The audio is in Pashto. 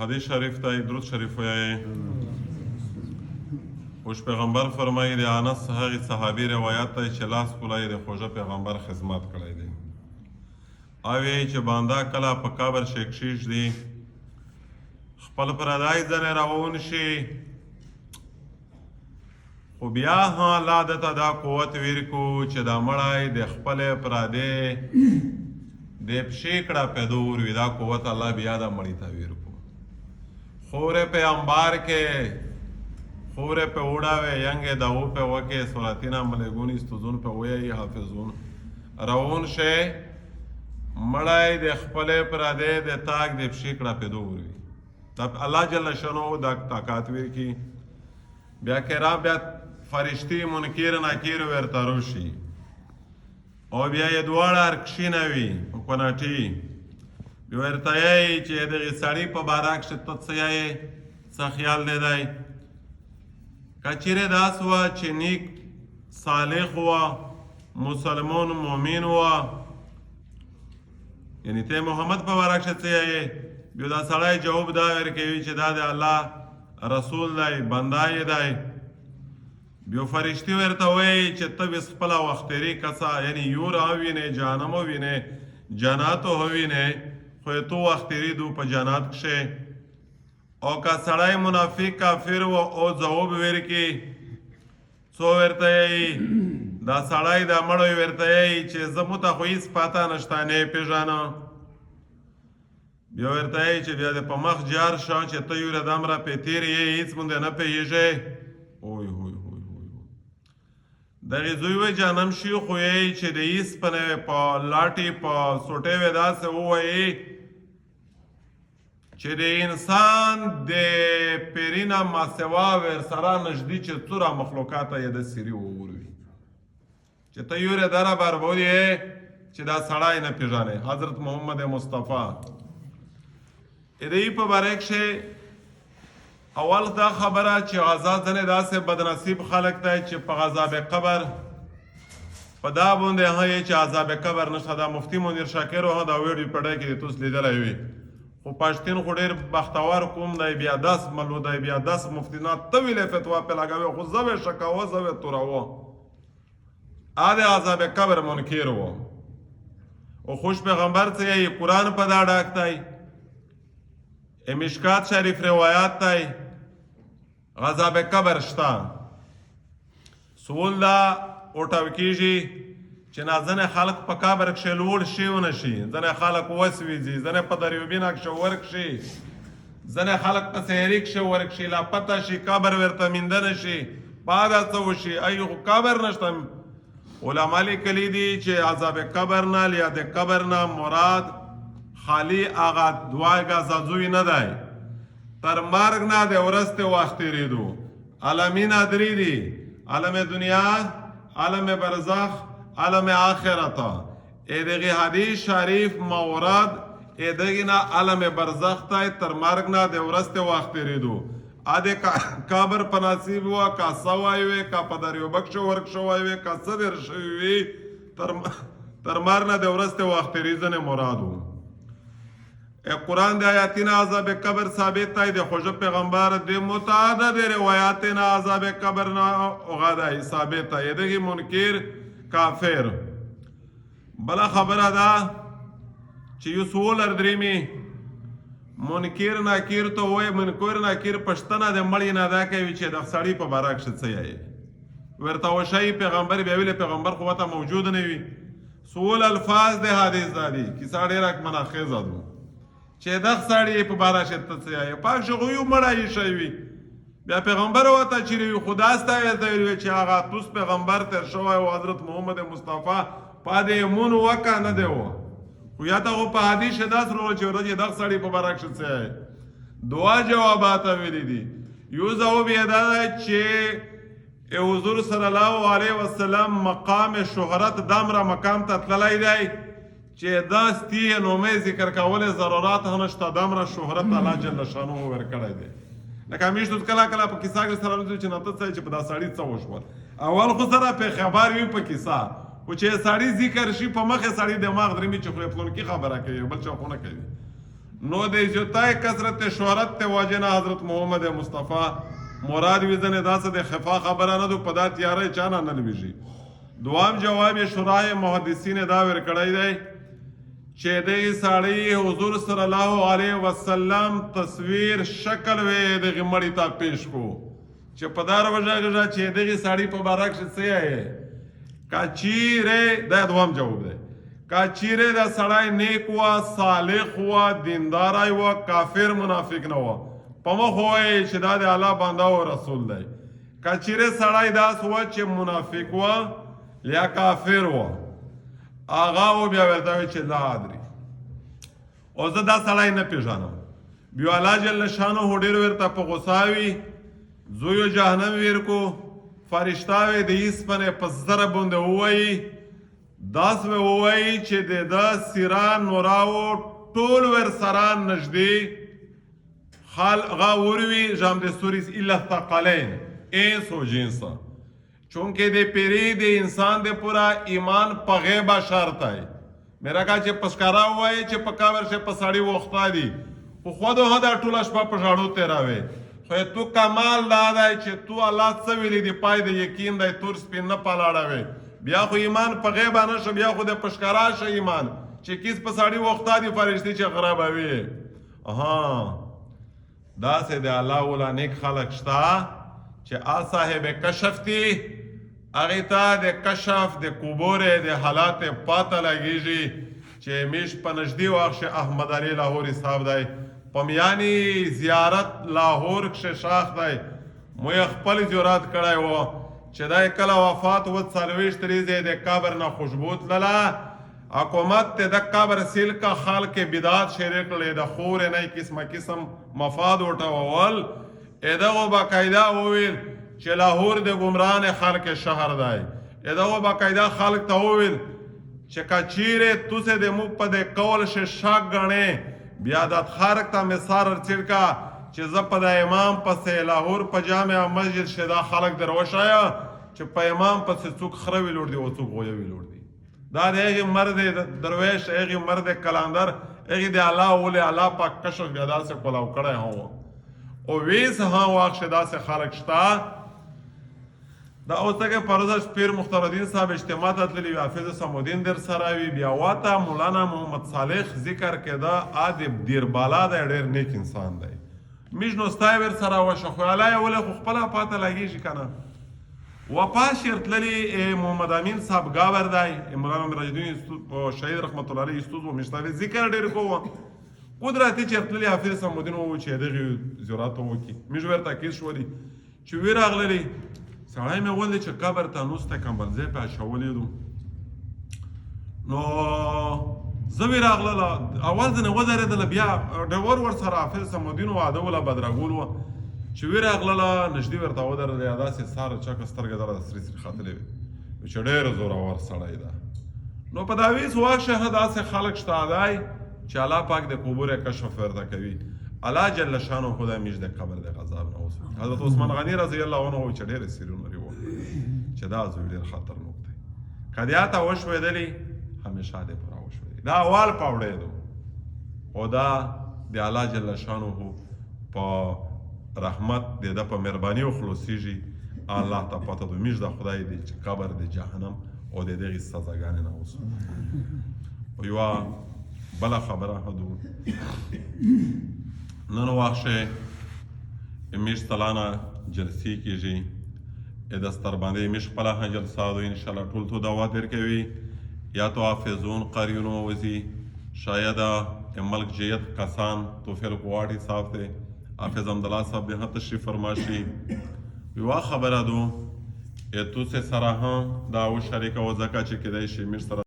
حدیث شریف ته درود شریف وایي. خوش پیغمبر فرمایي د انس هغې صحابي روایت دی چې لاس کولای د خوږه پیغمبر خدمت کړی دی. او وایي چې بنده کله په قبر شي کښېږدي خپل پردی ځنې روان شي، خو بیا هم الله ده ته دا قوت ورکړو چې دا مړی د خپلې پردې د پښې کړه پیدا وروي. دا قوت الله بیا دا مړي ته ورکړو. خورے پہ انبار کے خورے پہ اڑاوے ینگے داو پہ وکے سوراتینا ملگونی استوزون پہ ویئی حافظون روون شے مڑائی دے خپلے پرادے دے تاک دے پشیکڑا پہ دوروی. تب اللہ جل شنو دا طاقت ویر کی بیا کرام بیا فرشتی منکیر ناکیر ورتاروشی او بیا یہ دوارا ارکشی نوی کناٹی ورته یې چې دغې سړي په باره کښې ته څه یې څه خیال دی دی که چیرې داسې وه چې نیک صالح وه مسلمان مؤمن وه یعنې ته محمد په باره کښې څه یې بیا دا سړی جواب دا ورکوي چې دا د الله رسول دی بنده یې دی. بیا فرشتي ورته وایي چې ته بس خپله وختري کسه یعنې یور ووینې جهنم ووینې جنات ووینې خو تو وختری دو په جنات کښې او که سړی منافق کافر و او ځواب ورکړي څو ورته یې دا سړی دا مړی ورته یې چې زه مو ته خو هېڅ پته نشته نه یې پېژنه. بیا ورته یې چې بیا دې په مخ جار شه چې ته یوره دومره پې تېر یې هېڅ مونږ نه پوهېږې. اوی هوی هوی هوی دغې زوی وی جانم شي خو یې چې د هېڅ په نوې په لاټې په سوټې وې داسې ووایي چې د انسان د پیرینه ماسوا ورسره نږدې چې څوره مخلوقاته یې د سیري ووروي چې ته یوره دره بربود یې چې دا سړی نه پېژنې حضرت محمد مصطفی. دې په باره کښې اول دا خبره چې غذا ځنې داسې بدنصیب خلک دی چې په عذاب قبر په دا باندې هغه چې عذاب قبر نشته. دا مفتي منیر شاکر هم دا ویډیو پړی کې توس لیدلی وي خو پښتون خو ډېر بختور قوم دی بیا 10 ملو دی بیا 10 مفتینا طویلې فتوا پې لګوي خو زه به شکاوه زه به توروه ا د عذاب قبر منکر و او خوش پیغمبر څه یې قرآن په دا ډاک دی مشکات شریف روایات دی عذاب قبر شته. سوال دا اوټاو کېږي چې ځنې خلک په قبر کښې لوړ شي ونه شي ځنې خلک وسوځي ځنې په دریوبینه کښې ورک شي ځنې خلک په سحري کښې ورک شي لا پته شي قبر ورته مینده نه شي بعد څه وشي ای خو قبر نشته. علما لیکلي دي چې عذاب قبر نه یا د قبر نه مراد خالی هغه دوه ګزه زوی نه دی تر مرګ نه د ورستې وخت تېرېدو عالمین درې دي عالم دنیا عالم برزخ عالم آخرت. دغه حدیث شریف مورد دغه نه عالم برزخ ته تر مرګ نه د ورستې وخت تېرېدو ا د قبر په نصیب وه که څه وای وې که په دریوبه کښې ورک شوی وې که څه دېر شوي وي تر مرګ نه د ورستې وخت تېرېدنې مراد و. قرآن د آیاتینا عذاب قبر ثابت دی د خوږه پیغمبر د متعدد روایاتینا عذاب قبر نه اوغادای ثابت دی دغه منکر کافر. بلا خبره ده چې یو سوال اردریمی منکر ناکیر ته وای منکر ناکیر پښتنه د مړی نه دا کوي چې د سړی په باره کښې څه یې ورته وشي پیغمبر بیا ویلې پیغمبر خو ته موجود نه وي. سوال الفاظ د حدیث دادي کیسه ډېره مناخیزه ده چې دغه سړی په باره کښې ته څه یې پاک شغو یو مړی شی وي بیا پیغمبر ورته چیرې وي خدا ستا ورته ویل چې هغه توس پیغمبر تېر شوی و حضرت محمد مصطفی پادې یمون وکه نه دی وه خو یا ته خو په حدیث کښې داسې راغلی چې ورته دغه سړي په باره کښې څه یې دوه جوابات ویلي دي. یو ځواب یې دا دی چې حضور صلی الله علیه وسلم مقام شهرت دمره مقام ته تللی دی چې دا ستی نومې ذکر کولې ضرورات هم نشته دمره شهرت الله جل شانه ورکړی دی. لکه همیشه کله کله په کیسه کې سره راځي چې نه ته څه چې په دا سړي څه وشول اول خو سره په خبر وي په کیسه خو چې سړی ذکر شي په مخې سړی دماغ درېمي چې خو پلونکي خبره کوي بل څه خو نه کوي نو د عزتای کثرت شهرت ته واجنه حضرت محمد مصطفی مراد وی ځنې داسې د خفا خبره نه دو په دا تیاری چانه نه لویږي دوام جواب شورای محدثین دا ورکړی دی چې دغه سړی حضور صلی الله علیه وسلم تصویر شکل وې دغه مړی ته پیش کو چې په دار وجه چې دغه سړی په بارک څه یې کچیره دا دوام جواب دی کچیره دا سړی نیک وا صالح وا دیندار وا کافر منافق نه وا په مخ وای چې دا د الله بنده او رسول دی کچیره سړی داس و چې منافق وا یا کافر وا آغا و بیا ورته چې لا ادري او زه دا سړی نه پیژنم بیا الله جل شانه ډېر ورته په غوساوي زویو جهنم ورکو فرشتاوي د ایسپنه په زره باندې وای داس و وای چې د سیران نوراو ټول ور سران نږدې غا وروي جام د سوریس الا ثقلین انس و جنسا چونکه د پیری د انسان د پورا ایمان په غیبه شرط ہے میرا کا چې پسکارا وای چې پکاور شه پساړي وختا دي خو خودو هدا ټول شپه په ژاړو تیراوي خو تو کمال دا دی چې تو الله څه ویلي دی پای د یقین دی تور سپین نه پالاړوي بیا خو ایمان په غیبه نشه بیا خو د پسکارا شه ایمان چې کیس پساړي وختا دي فرشتي چې خرابوي اها دا سه د الله ولا نیک خلق شتا چې آ صاحب کشف تی هغه ته د کشف د قبور د حالات پاته لګیږي چې میش په نږدې واخ احمد علي لاهوري صاحب دی پمیانی زیارت لاهور کې شاخ دی مو خپل زیارت کړای و چې دا کله وفات و 40 تریزه د قبر نه خوشبو تللا حکومت ته د قبر سیل کا خال کې بدعت شریک لې د خور نه قسم مفاد وټول ادغه باقاعده وویل چې لاهور د ګمران خلک شهر دی ادغه باقاعده خلک ته وویل چې کچیره توسه د مو په د قول ش شاک غنې بیا د خارق ته مسار چرکا چې ز په د امام پسې لاهور په جامع مسجد شدا خلک دروښایا چې په امام پسې څوک خروي لور دی او څوک غوي لور دی دا دغه مرد درویش هغه مرد کلاندر هغه د الله ولې الله پاک کشف غدا سے کولاو کړه هو او ویس ها واخ شدا سے خلق شتا دا اوسه پروزش پیر مختار الدین صاحب اجتماع ته تللی حافظ سمودین در سراوی بیا واته مولانا محمد صالح ذکر کړه ادب دیر بالا د ډېر نیک انسان دی میجنو ستایور سره وشخو علای ولې خپل پاته لګیږي کنه وپاس شرطللی محمد امین صاحب گاور دی مولانا مراجدین شهید رحمت الله علیه استاد و مشتاق ذکر ډیر کوو قدرت چرطللی حافظ سمودین وو چې دغه زیارت وکي میژ ورته کیس شو دي چې ویر اغللی سړی مې ولې چې قبر ته نوسته کمبلځه په شولې دو نو زویر اغللا اول نه وزره بیا ډور ور سره حافظ سمودین واده ولا بدرغول و چې ویر اغللا نږدې ورته ودرل یا داسې ساره چا سترګه دره سری سری خاطلې چې ډېر زورور سړی ده نو په داویز واښه داسې خلک شته دی چې الله پاک د قبور کشف ورته کوي الله جل شانه خدای میش د قبر د عذاب نه اوسه حضرت عثمان غنی رضی الله عنه چې ډېر سیرون لري چې دا زوی ډېر خطرناک دی کدیاته وشوېدلی همیشه دې پورا وشوېدلی دا اول پاوړې دو او دا د الله جل شانه په رحمت دې د په مهرباني او خلاصيږي الله ته پته د میش د خدای دی چې قبر د جهنم او د دغه سزاګانې نه اوسه او یو بل خبره هدو نن واخشه میش تلانه جلسی کیږي د ستر باندې میش خپل جلسه دو ان شاء الله ټول ته دعوت ورکوي یا تو حافظون قاریون وزي شاید ملک جیت کسان توفیل قواټي صاحب ته حافظ حمدالله صاحب به تشریف فرماشي یو خبره دو اتو سے سره هم دا و شریک او زکه چې کېدای شي میر سره